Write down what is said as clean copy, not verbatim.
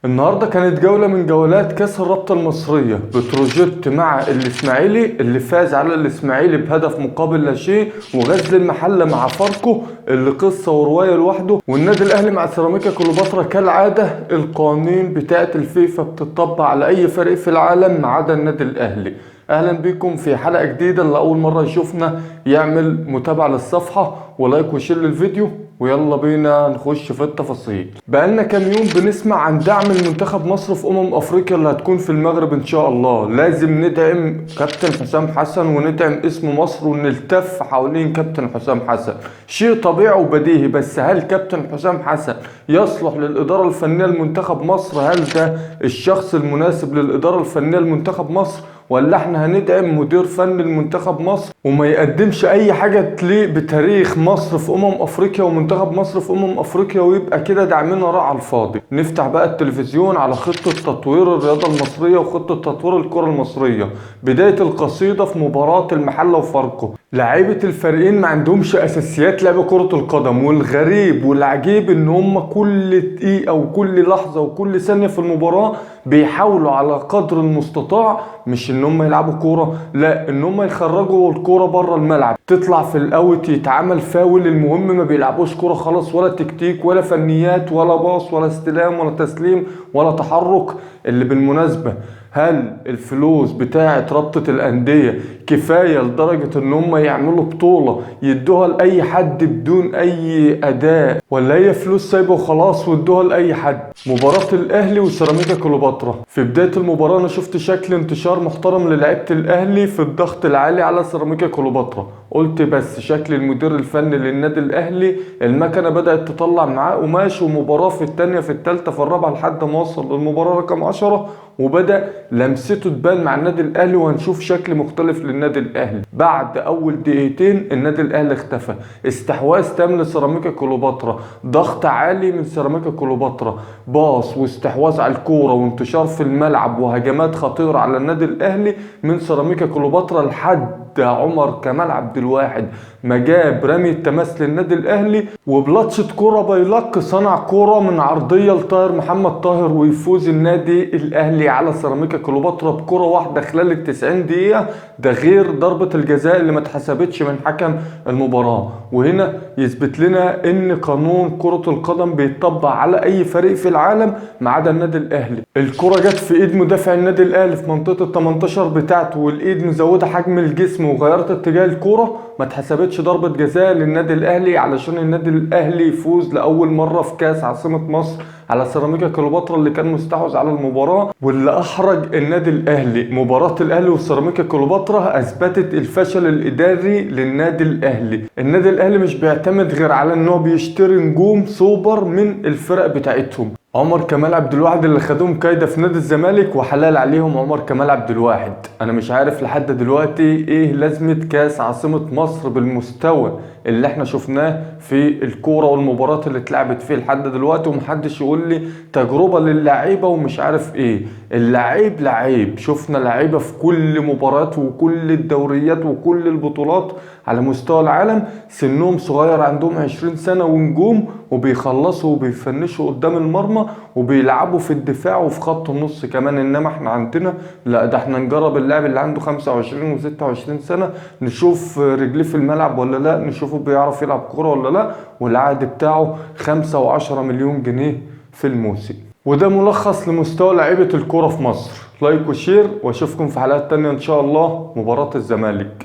النهارده كانت جولة من جولات كأس الرابطة المصرية، بتروجيت مع الإسماعيلي اللي فاز على الإسماعيلي بهدف مقابل لا شيء، وغزل المحلة مع فاركو اللي قصة ورواية لوحده، والنادي الأهلي مع سيراميكا كليوباترا. كالعادة القوانين بتاعة الفيفا بتطبق على أي فريق في العالم ما عدا النادي الأهلي. اهلا بكم في حلقة جديدة. اللي اول مرة يشوفنا يعمل متابعة للصفحة ولايك وشير للفيديو، ويلا بينا نخش في التفاصيل. بقالنا كام يوم بنسمع عن دعم المنتخب مصر في افريقيا اللي هتكون في المغرب ان شاء الله. لازم ندعم كابتن حسام حسن وندعم اسم مصر ونلتف حوالين كابتن حسام حسن، شيء طبيعي وبديهي. بس هل كابتن حسام حسن يصلح للإدارة الفنية لمنتخب مصر؟ هل ده الشخص المناسب للإدارة الفنية لمنتخب مصر، ولا احنا هندعم مدير فني لمنتخب مصر وما يقدمش اي حاجة تليق بتاريخ مصر في افريقيا ومنتخب مصر في افريقيا، ويبقى كده دعمنا راح على الفاضي؟ نفتح بقى التلفزيون على خطة تطوير الرياضة المصرية وخطة تطوير الكرة المصرية. بداية القصيدة في مباراة المحلة وفاركو، لعيبة الفريقين ما عندهمش اساسيات لعب كرة القدم، والغريب والعجيب ان هم كل دقيقة وكل لحظة وكل ثانية في المباراة بيحاولوا على قدر المستطاع مش ان هم يلعبوا كورة، لا، ان هم يخرجوا الكورة بره الملعب، تطلع في الاوت يتعمل فاول. المهم ما بيلعبوش كورة خالص، ولا تكتيك ولا فنيات ولا باص ولا استلام ولا تسليم ولا تحرك. اللي بالمناسبة، هل الفلوس بتاعت رابطة الأندية كفاية لدرجة ان هم يعملوا بطولة يدوها لأي حد بدون أي أداء، ولا هي فلوس سايبة وخلاص وادوها لأي حد؟ مباراة الأهلي وسيراميكا كليوباترا، في بداية المباراة أنا شفت شكل انتشار محترم للاعيبة الأهلي في الضغط العالي على سيراميكا كليوباترا. قلت بس شكل المدير الفني للنادي الأهلي المكنة بدأت تطلع معاه قماش، ومباراة في التانية في التالتة في الرابعة لحد ما وصل للمباراة رقم 10 وبدأ لمسته تبان مع النادي الأهلي، وهنشوف شكل مختلف للنادي الأهلي. بعد أول دقيقتين النادي الأهلي اختفى، استحواذ تام لسيراميكا كليوباترا، ضغط عالي من سيراميكا كليوباترا، باص واستحواذ على الكورة وانتشار في الملعب وهجمات خطيرة على النادي الأهلي من سيراميكا كليوباترا، لحد عمر كمال عبد الواحد ما جاب رمي التماس للنادي الأهلي، وبلاتشة كورة بايلق صنع كورة من عرضية لطاهر محمد طاهر، ويفوز النادي الأهلي على سيراميكا كليوباترا بكرة واحدة خلال ال90 دقيقة. ده غير ضربة الجزاء اللي ما اتحسبتش من حكم المباراة. وهنا يثبت لنا ان قانون كرة القدم بيتطبق على اي فريق في العالم ما عدا النادي الاهلي. الكرة جت في ايد مدافع النادي الاهلي في منطقة ال18 بتاعته، والايد مزودة حجم الجسم وغيرت اتجاه الكرة، ما اتحسبتش ضربة جزاء للنادي الاهلي، علشان النادي الاهلي يفوز لاول مرة في كاس عاصمة مصر على سيراميكا كليوباترا اللي كان مستحوذ على المباراة، واللي احرج النادي الاهلي. مباراة الاهلي وسيراميكا كليوباترا اثبتت الفشل الاداري للنادي الاهلي. النادي الاهلي مش بيعتمد غير على انه بيشتري نجوم سوبر من الفرق بتاعتهم. عمر كمال عبد الواحد اللي خدوهم كايدة في نادي الزمالك، وحلال عليهم عمر كمال عبد الواحد. انا مش عارف لحد دلوقتي ايه لازمة كاس عاصمة مصر بالمستوى اللي احنا شفناه في الكورة والمباريات اللي اتلعبت فيه لحد دلوقتي، ومحدش يقول لي تجربة للاعيبة ومش عارف ايه. اللعيب لعيب، شفنا لعيبة في كل مباراة وكل الدوريات وكل البطولات على مستوى العالم، سنهم صغير عندهم 20 سنة ونجوم، وبيخلصوا وبيفنشوا قدام المرمى وبيلعبوا في الدفاع وفي خط النص كمان. انما احنا عندنا لا، ده احنا نجرب اللاعب اللي عنده 25 و26 سنة نشوف رجليه في الملعب ولا لا، نشوفه بيعرف يلعب كورة ولا لا، والعقد بتاعه 5 و10 مليون جنيه في الموسم. وده ملخص لمستوى لعيبة الكورة في مصر. لايك وشير، واشوفكم في حلقات تانية ان شاء الله. مباراة الزمالك.